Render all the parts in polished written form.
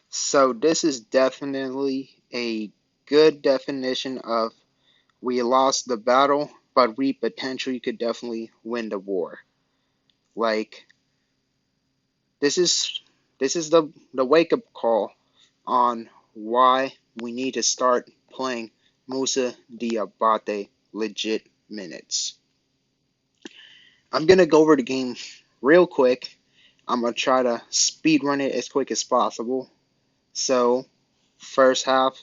So this is definitely a good definition of we lost the battle, but we potentially could definitely win the war. Like this is this is the wake up call on why we need to start playing Moussa Diabate legit minutes. I'm gonna go over the game real quick. I'm gonna try to speed run it as quick as possible. So, first half,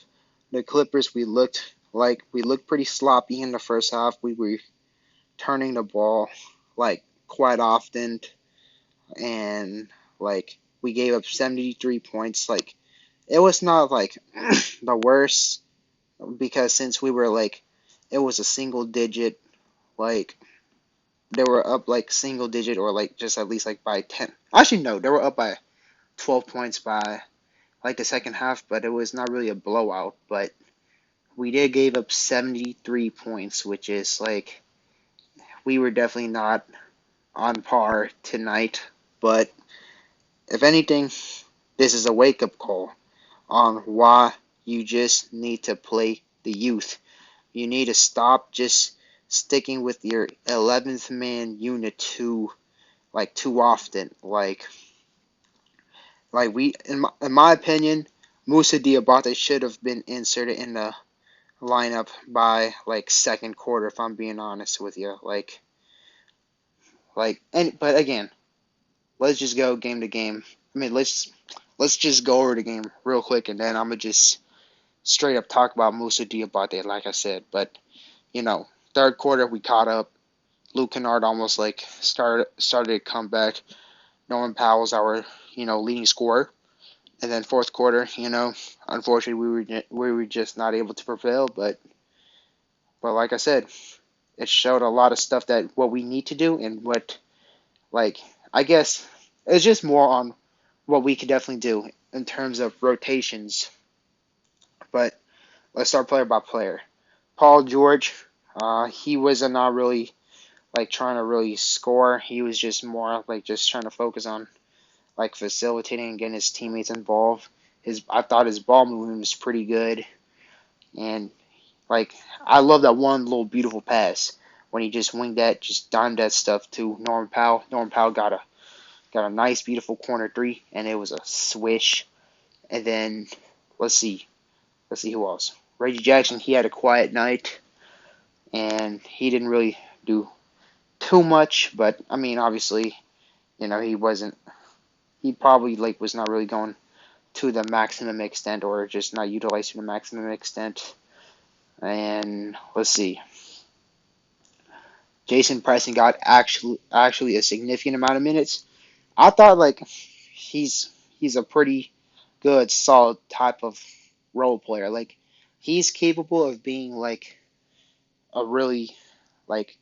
the Clippers we looked pretty sloppy in the first half. We were turning the ball like quite often, and like we gave up 73 points. Like it was not like the worst because since we were like it was a single digit, like they were up like single digit or like just at least like by 10. Actually no, they were up by 12 points by like the second half, but it was not really a blowout. But we did gave up 73 points, which is like we were definitely not on par tonight. But if anything, this is a wake up call on why you just need to play the youth. You need to stop just sticking with your 11th man unit too often. Like we in my opinion, Moussa Diabate should have been inserted in the lineup by like second quarter if I'm being honest with you. But again, let's just go game to game. I mean, let's just go over the game real quick and then I'm gonna just straight up talk about Moussa Diabate like I said. But third quarter we caught up. Luke Kennard almost like started a comeback. Norman Powell's our leading scorer. And then fourth quarter, unfortunately we were just not able to prevail. But like I said, it showed a lot of stuff that what we need to do and what like I guess it's just more on what we could definitely do in terms of rotations. But let's start player by player. Paul George, he was not really like trying to really score. He was just more like just trying to focus on like facilitating and getting his teammates involved. I thought his ball movement was pretty good, and like I love that one little beautiful pass when he just winged that, just dimed that stuff to Norman Powell. Norman Powell got a nice beautiful corner three, and it was a swish. And then let's see, who else. Reggie Jackson, he had a quiet night, and he didn't really do too much. But I mean, obviously, he wasn't. He probably like was not really going to the maximum extent or just not utilizing the maximum extent. And let's see. Jason Preston got actually a significant amount of minutes. I thought like he's a pretty good, solid type of role player. Like he's capable of being like a really like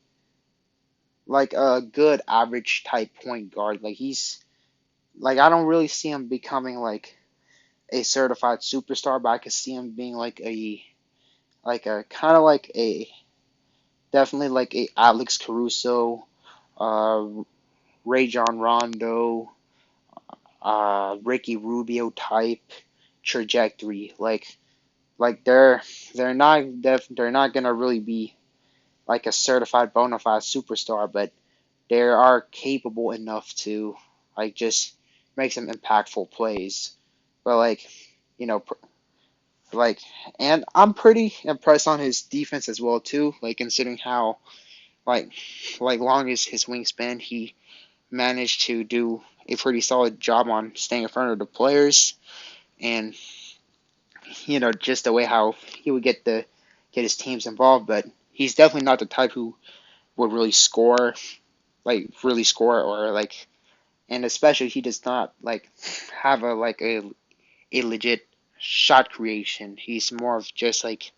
like a good average type point guard. Like he's like I don't really see him becoming like a certified superstar, but I could see him being like a kind of like a definitely like a Alex Caruso, uh, Ray John Rondo, Ricky Rubio type trajectory. They're not gonna really be like a certified bona fide superstar, but they are capable enough to like just make some impactful plays. But you know, like, and I'm pretty impressed on his defense as well too. Like considering how like long as his wingspan, he managed to do a pretty solid job on staying in front of the players, and just the way how he would get his teams involved. But he's definitely not the type who would really score or like, and especially he does not like have a legit shot creation. He's more of just like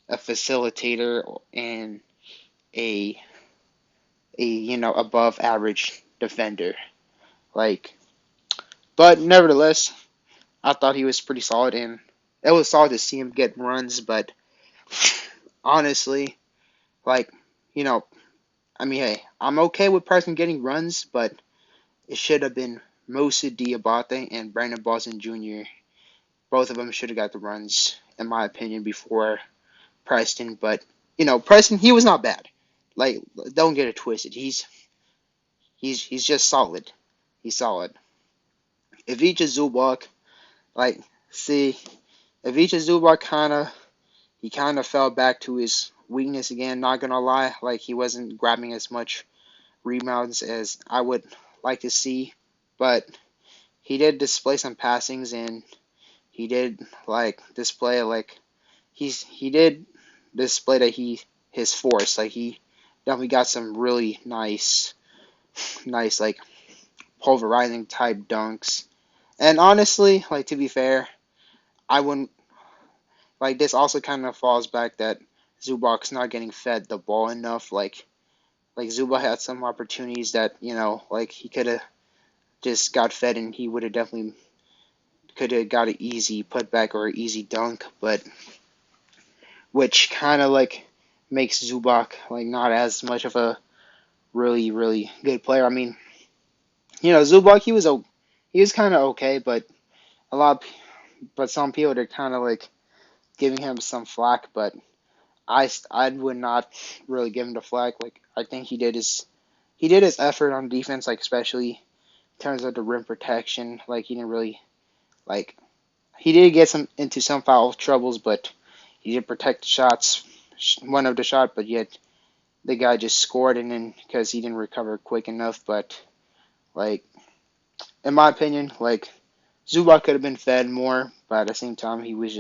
a facilitator and a above average defender. Like, but nevertheless, I thought he was pretty solid, and it was solid to see him get runs. But honestly, like you know, I mean, hey, I'm okay with Preston getting runs, but it should have been Moussa Diabate and Brandon Boston Jr. both of them should have got the runs, in my opinion, before Preston. But Preston, he was not bad. Like, don't get it twisted. He's just solid. He's solid. Ivica Zubac, like, see, Ivica Zubac he kind of fell back to his weakness again. Not gonna lie, like he wasn't grabbing as much rebounds as I would like to see, but he did display some passings and he did like display like he did display that his force. Like he definitely got some really nice like pulverizing type dunks. And honestly, like to be fair, I wouldn't like this also kind of falls back that Zubac's not getting fed the ball enough. Like Zubac had some opportunities that like he could have just got fed and he would have definitely could have got an easy putback or an easy dunk, but which kind of like makes Zubac like not as much of a really good player. I mean, Zubac he was kind of okay, but a lot of, but some people are kind of like giving him some flack, but I would not really give him the flack. Like I think he did his effort on defense, like especially in terms of the rim protection. Like he didn't really like he did get some into some foul troubles, but he did protect the shots, one of the shot, but yet the guy just scored and then because he didn't recover quick enough. But like in my opinion, like Zubac could have been fed more, but at the same time he was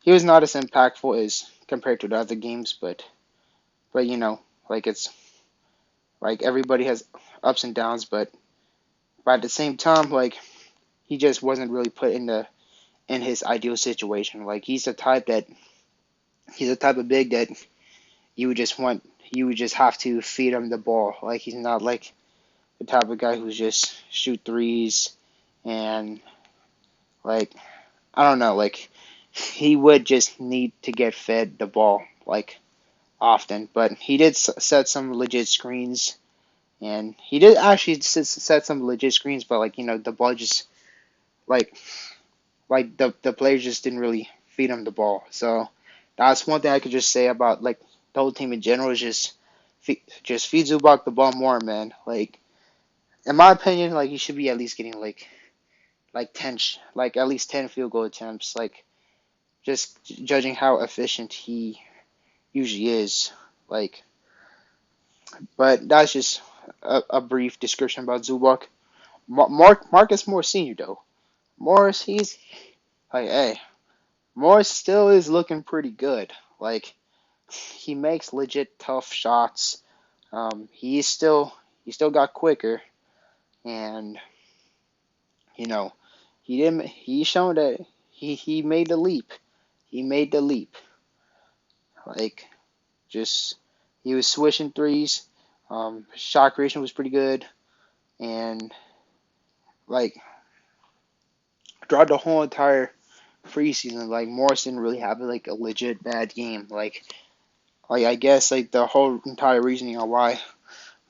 not as impactful as compared to the other games. But like it's like everybody has ups and downs, but at the same time, like he just wasn't really put in his ideal situation. Like he's the type of big that you would just have to feed him the ball. Like he's not like the type of guy who's just shoot threes and like I don't know, like he would just need to get fed the ball like often. But he did set some legit screens and he did actually set some legit screens, but like the ball just like the players just didn't really feed him the ball. So that's one thing I could just say about like the whole team in general is just feed Zubac the ball more, man. Like in my opinion, like he should be at least getting like 10 like at least 10 field goal attempts. Like just judging how efficient he usually is. Like, but that's just a brief description about Zubac. Marcus Morris Senior though. Morris, he's like, hey, Morris still is looking pretty good. Like he makes legit tough shots. He still got quicker, and you know he's shown that he made the leap. He made the leap. Like just he was swishing threes. Shot creation was pretty good, and like throughout the whole entire preseason, like Morris didn't really have like a legit bad game. Like I guess like the whole entire reasoning on why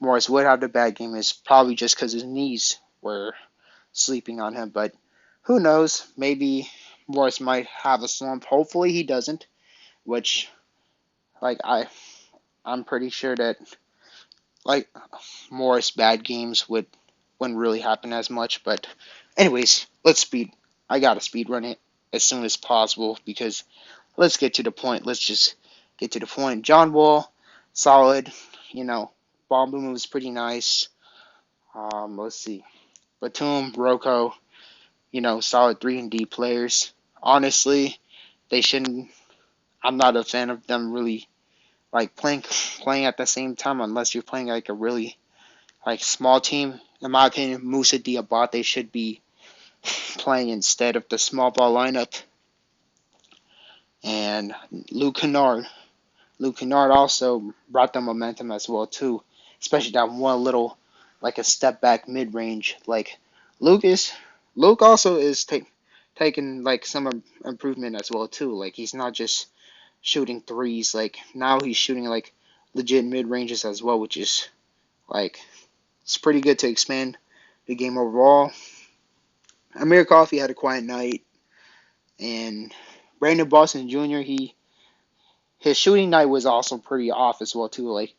Morris would have the bad game is probably just because his knees were sleeping on him. But who knows? Maybe Morris might have a slump. Hopefully he doesn't. Which like I'm pretty sure that like Morris bad games wouldn't really happen as much. But anyways, let's speed. I gotta speed run it as soon as possible because let's get to the point. Let's just get to the point. John Wall, solid. Ball movement was pretty nice. Let's see. Batum, Rocco, solid 3 and D players. Honestly, they shouldn't. I'm not a fan of them really like playing at the same time unless you're playing like a really like small team. In my opinion, Moussa Diabate should be playing instead of the small ball lineup. And Luke Kennard. Luke Kennard also brought the momentum as well too, especially that one little like a step back mid range. Like Luke also is taking like some improvement as well too. Like he's not just shooting threes. Like now he's shooting like legit mid ranges as well, which is like it's pretty good to expand the game overall. Amir Coffey had a quiet night. And Brandon Boston Jr. His shooting night was also pretty off as well too. Like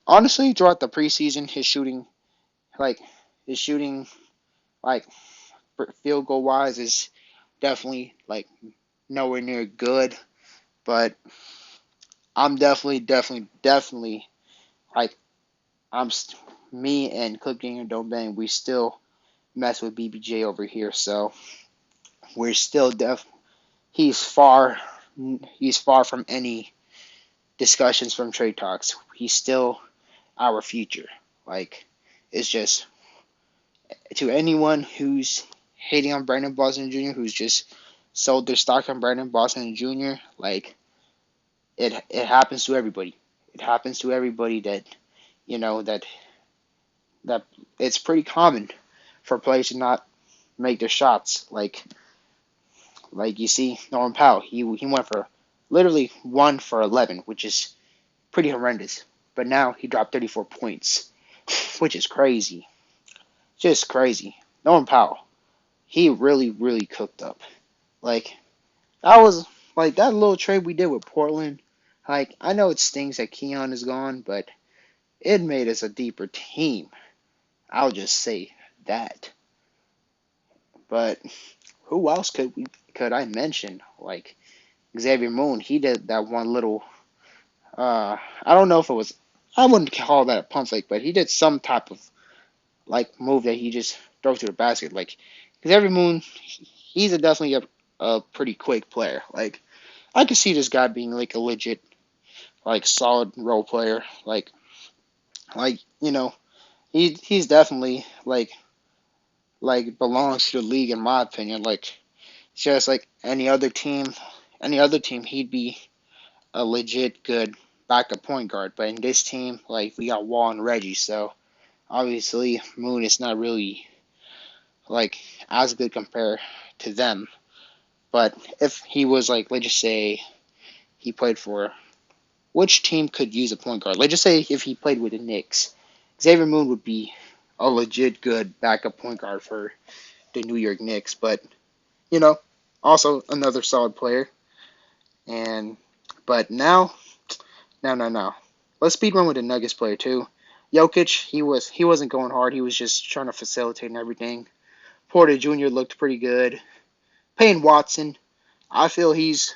honestly, throughout the preseason, like his shooting like field goal wise is definitely like nowhere near good. But I'm definitely like I'm me and Clip Gang and Don't Bang. We still mess with BBJ over here, so we're still he's far he's far from any discussions from trade talks. He's still our future. Like it's just to anyone who's hating on Brandon Boston Jr., who's just sold their stock on Brandon Boston Jr., like it happens to everybody. It happens to everybody that that that it's pretty common for players to not make their shots. Like you see Norman Powell, he went for literally 1 for 11, which is pretty horrendous. But now he dropped 34 points, which is crazy. Just crazy. Norman Powell, he really cooked up. Like that was like that little trade we did with Portland. Like I know it stings that Keon is gone, but it made us a deeper team. I'll just say that. But who else could I mention? Like Xavier Moon, he did that one little. I don't know if it was. I wouldn't call that a pump fake, but he did some type of like move that he just throws to the basket. Like Xavier Moon, he's definitely a pretty quick player. Like I could see this guy being like a legit, like solid role player. Like he's definitely like belongs to the league in my opinion. Like just like any other team, he'd be a legit good backup point guard. But in this team, like we got Wall and Reggie, so obviously Moon is not really like as good compared to them. But if he was like, let's just say he played for which team could use a point guard? Let's just say if he played with the Knicks, Xavier Moon would be a legit good backup point guard for the New York Knicks. But you know, also another solid player. And but now, let's speed run with the Nuggets player too. Jokic, he wasn't going hard. He was just trying to facilitate and everything. Porter Jr. looked pretty good. Payne Watson, I feel he's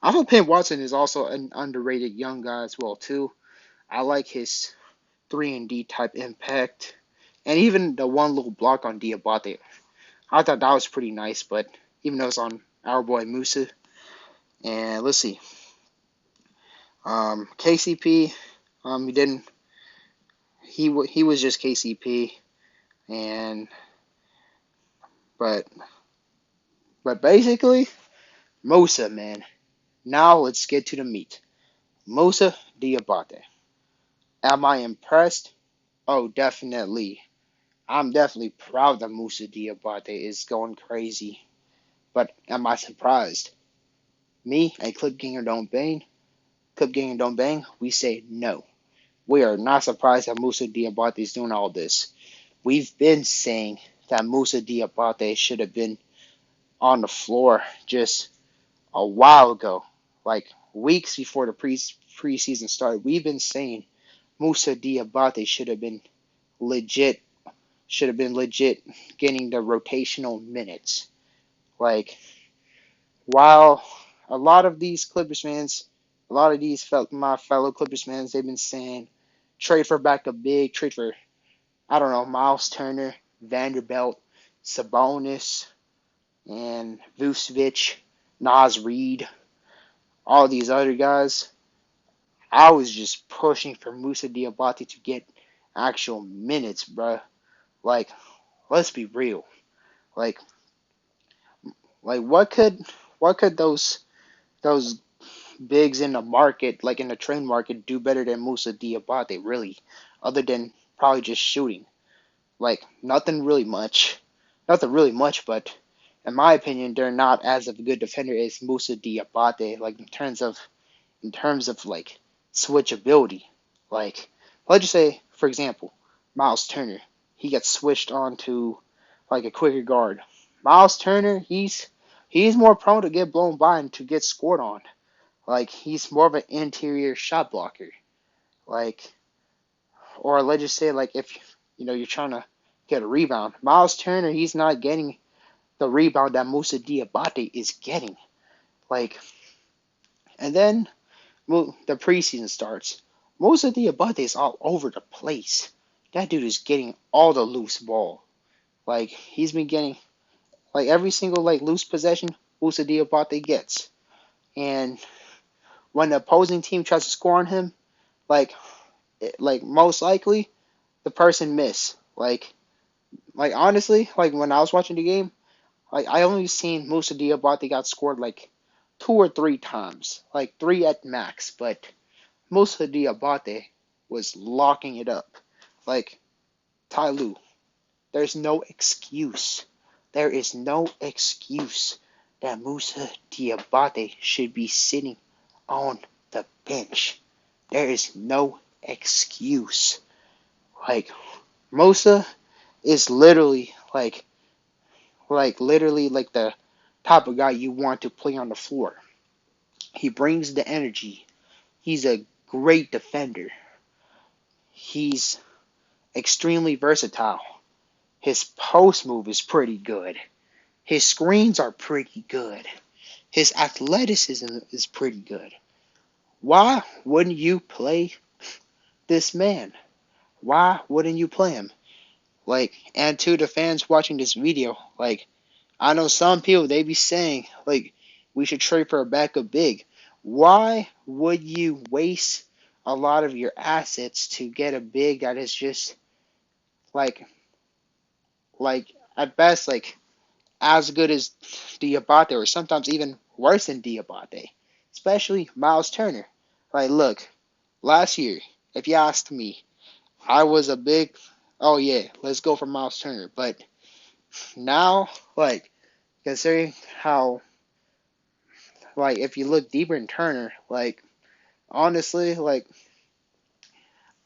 I feel Payne Watson is also an underrated young guy as well too. I like his 3-and-D type impact, and even the one little block on Diabate. I thought that was pretty nice, but even though it's on our boy Moussa, and let's see, KCP, he didn't he was just KCP, and but basically Moussa, man. Now let's get to the meat. Moussa Diabate. Am I impressed? Oh, definitely. I'm definitely proud that Moussa Diabate is going crazy. But am I surprised? Me and Clip Ganger Don't Bang, Clip Ganger Don't Bang, we say no. We are not surprised that Moussa Diabate is doing all this. We've been saying that Moussa Diabate should have been on the floor just a while ago, like weeks before the preseason started. We've been saying Moussa Diabate legit should have been legit getting the rotational minutes. Like while a lot of these Clippers fans, a lot of these my fellow Clippers fans, they've been saying trade for backup big, trade for I don't know Miles Turner, Vanderbilt, Sabonis, and Vucevic, Nas Reed, all these other guys. I was just pushing for Moussa Diabate to get actual minutes, bruh. Like, let's be real. Like, like what could those bigs in the market, like in the trade market, do better than Moussa Diabate, really? Other than probably just shooting. Like, Nothing really much, but in my opinion, they're not as of a good defender as Moussa Diabate, like in terms of like switchability. Like, let's just say, for example, Miles Turner, he gets switched on to like a quicker guard. Miles Turner, he's He's more prone to get blown by and to get scored on. Like he's more of an interior shot blocker. Like, or let's just say like if you're trying to get a rebound, Miles Turner, he's not getting the rebound that Moussa Diabate is getting. Like, and then the preseason starts. Moussa Diabate is all over the place. That dude is getting all the loose ball. Like he's been getting like every single like loose possession Moussa Diabate gets. And when the opposing team tries to score on him, like most likely the person miss. Like honestly, like when I was watching the game, like I only seen Moussa Diabate got scored like 2 or 3 times, like 3 at max. But Moussa Diabate was locking it up. Like Ty Lue, there's no excuse. There is no excuse that Moussa Diabate should be sitting on the bench. There is no excuse. Like Moussa is literally literally like the type of guy you want to play on the floor. He brings the energy. He's a great defender. He's extremely versatile. His post move is pretty good. His screens are pretty good. His athleticism is pretty good. Why wouldn't you play this man? Why wouldn't you play him? Like, and to the fans watching this video, like, I know some people, they be saying, like, we should trade for a backup big. Why would you waste a lot of your assets to get a big that is just, like, at best, like, as good as Diabate or sometimes even worse than Diabate? Especially Miles Turner. Like, look, last year, if you asked me, I was a big, oh yeah, let's go for Miles Turner. But now, like, considering how, like, if you look deeper in Turner, like, honestly, like,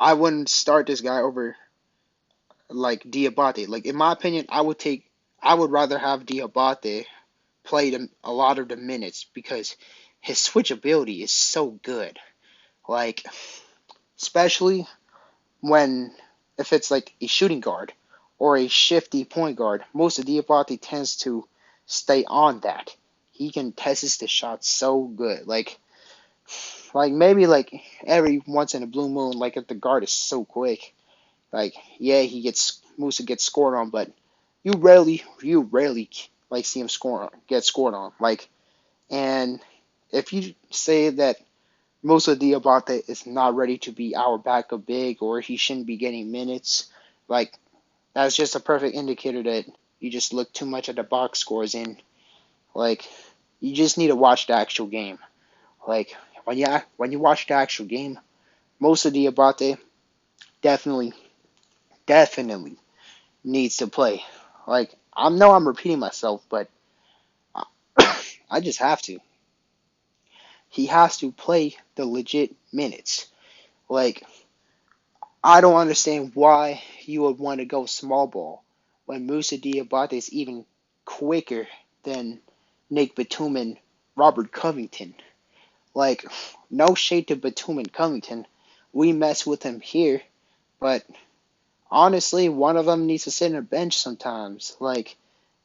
I wouldn't start this guy over, like, Diabate. Like, in my opinion, I would rather have Diabate play a lot of the minutes because his switchability is so good. Like, especially when, if it's like a shooting guard or a shifty point guard, most of Diabate tends to stay on that. He can test the shot so good. Like maybe like every once in a blue moon, like if the guard is so quick, like yeah, Musa gets scored on, but you rarely like see him get scored on. Like, and if you say that Moussa Diabate is not ready to be our backup big or he shouldn't be getting minutes, like that's just a perfect indicator that you just look too much at the box scores and like you just need to watch the actual game. Like when you watch the actual game, Moussa Diabate definitely definitely needs to play. Like I know I'm repeating myself, but I just have to. He has to play the legit minutes. Like I don't understand why you would want to go small ball when Moussa Diabate is even quicker than Nick Batum and Robert Covington. Like, no shade to Batum and Covington. We mess with him here, but honestly, one of them needs to sit on a bench sometimes. Like,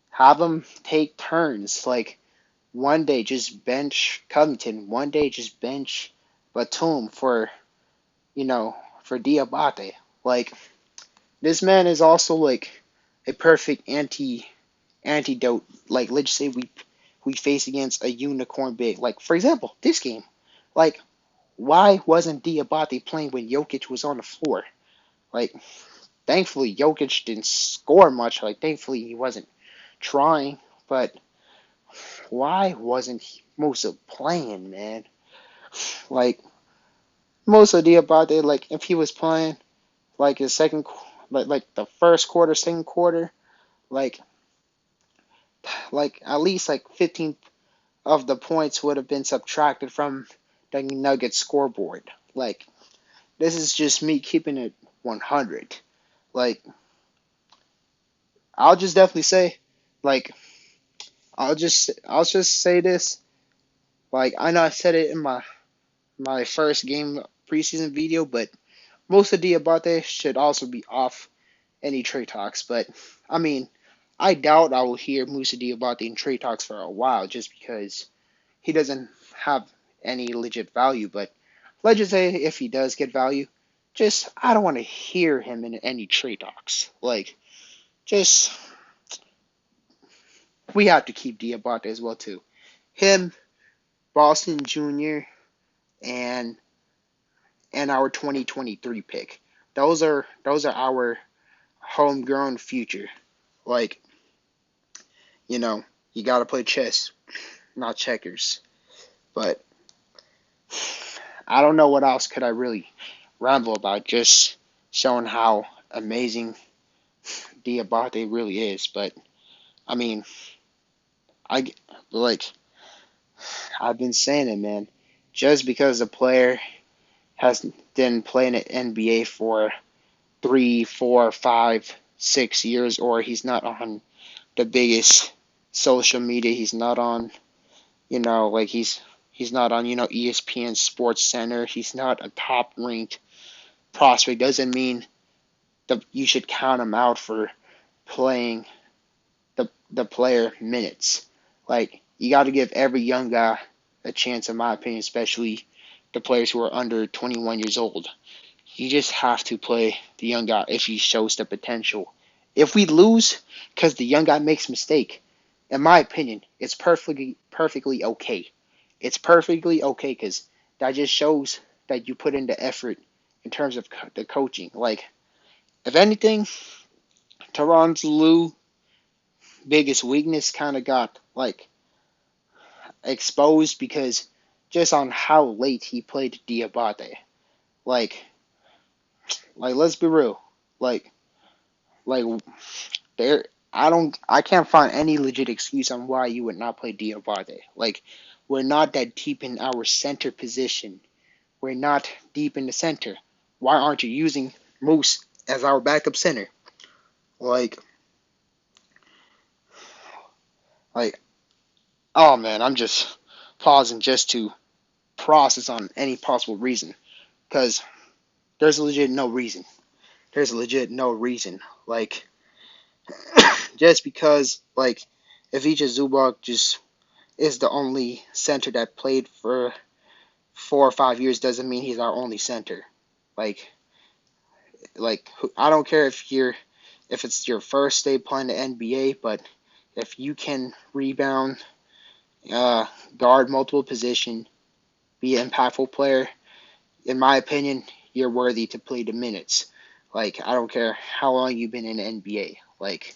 have them take turns. Like, one day just bench Covington, one day just bench Batum for Diabate. Like, this man is also like a perfect antidote. Like let's say we face against a unicorn big. Like for example, this game. Like why wasn't Diabate playing when Jokic was on the floor? Like thankfully Jokic didn't score much. Like thankfully he wasn't trying. But why wasn't Musa playing, man? Like Musa Diabate, like if he was playing like his second, like the first quarter, second quarter, like at least like 15 of the points would have been subtracted from the Nuggets scoreboard. Like this is just me keeping it 100. Like I'll just definitely say like I'll just say this. Like I know I said it in my first game preseason video, but Moussa Diabate should also be off any trade talks. But I mean, I doubt I will hear Moussa Diabate in trade talks for a while, just because he doesn't have any legit value. But let's just say if he does get value, just I don't want to hear him in any trade talks. Like just we have to keep Diabate as well too. Him, Boston Jr. and our 2023 pick. Those are our homegrown future. Like, you know, you got to play chess, not checkers. But I don't know what else could I really ramble about, just showing how amazing Diabate really is. But I mean, I like I've been saying it, man. Just because a player has been playing in NBA for 3, 4, 5, 6 years, or he's not on the biggest social media, he's not on, like he's not on, ESPN Sports Center, he's not a top ranked prospect, doesn't mean that you should count him out for playing the player minutes. Like you got to give every young guy a chance, in my opinion, especially the players who are under 21 years old. You just have to play the young guy if he shows the potential. If we lose because the young guy makes a mistake, in my opinion, it's perfectly okay. It's perfectly okay because that just shows that you put in the effort in terms of the coaching. Like, if anything, Tyronn Lue biggest weakness kind of got like exposed because just on how late he played Diabate. Like, let's be real. Like, like there, I can't find any legit excuse on why you would not play Diabate. Like, we're not that deep in our center position. We're not deep in the center. Why aren't you using Moose as our backup center? Like, like, oh man, I'm just pausing just to process on any possible reason because there's legit no reason. There's legit no reason. Like, just because, like, Ivica Zubac just is the only center that played for 4 or 5 years doesn't mean he's our only center. Like, I don't care if it's your first day playing the NBA, but if you can rebound, uh, guard multiple position, be an impactful player, in my opinion, you're worthy to play the minutes. Like, I don't care how long you've been in the NBA. Like,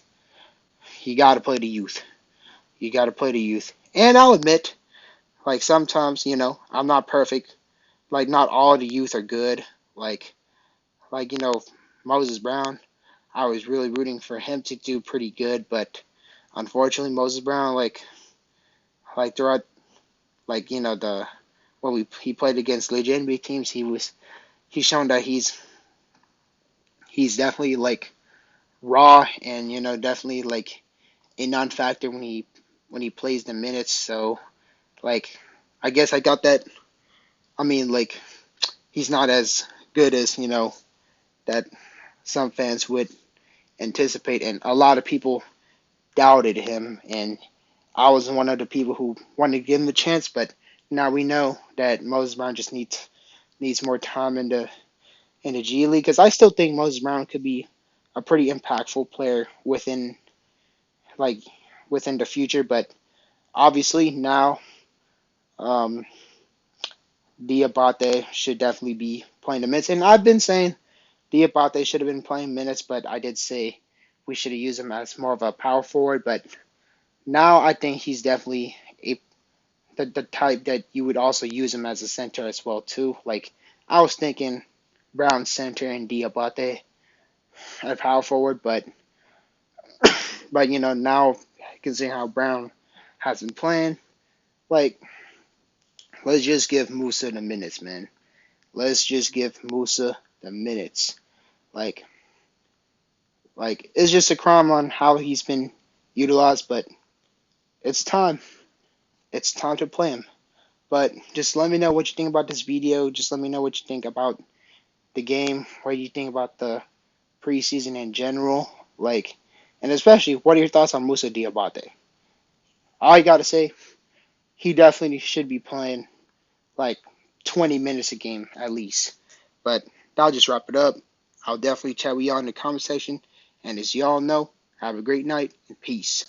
you got to play the youth. You got to play the youth. And I'll admit, like, sometimes, I'm not perfect. Like, not all the youth are good. Like, Moses Brown, I was really rooting for him to do pretty good, but unfortunately, Moses Brown, throughout, the when he played against legit NBA teams, he's shown that he's definitely like raw and definitely like a non-factor when he plays the minutes. So like, I guess I got that. I mean, like, he's not as good as that some fans would anticipate, and a lot of people doubted him, and I was one of the people who wanted to give him the chance. But now we know that Moses Brown just needs more time in the G League, because I still think Moses Brown could be a pretty impactful player like within the future. But obviously now, um, Diabate should definitely be playing the minutes, and I've been saying Diabate should have been playing minutes, but I did say we should have used him as more of a power forward. But now I think he's definitely the type that you would also use him as a center as well too. Like, I was thinking Brown center and Diabate at power forward, but now considering how Brown has been playing, like, let's just give Moussa the minutes, man. Let's just give Moussa the minutes. Like, it's just a crime on how he's been utilized, but it's time. It's time to play him. But just let me know what you think about this video. Just let me know what you think about the game. What do you think about the preseason in general? Like, and especially, what are your thoughts on Moussa Diabate? All you got to say, he definitely should be playing like 20 minutes a game at least. But that'll just wrap it up. I'll definitely chat with y'all in the comment section. And as y'all know, have a great night and peace.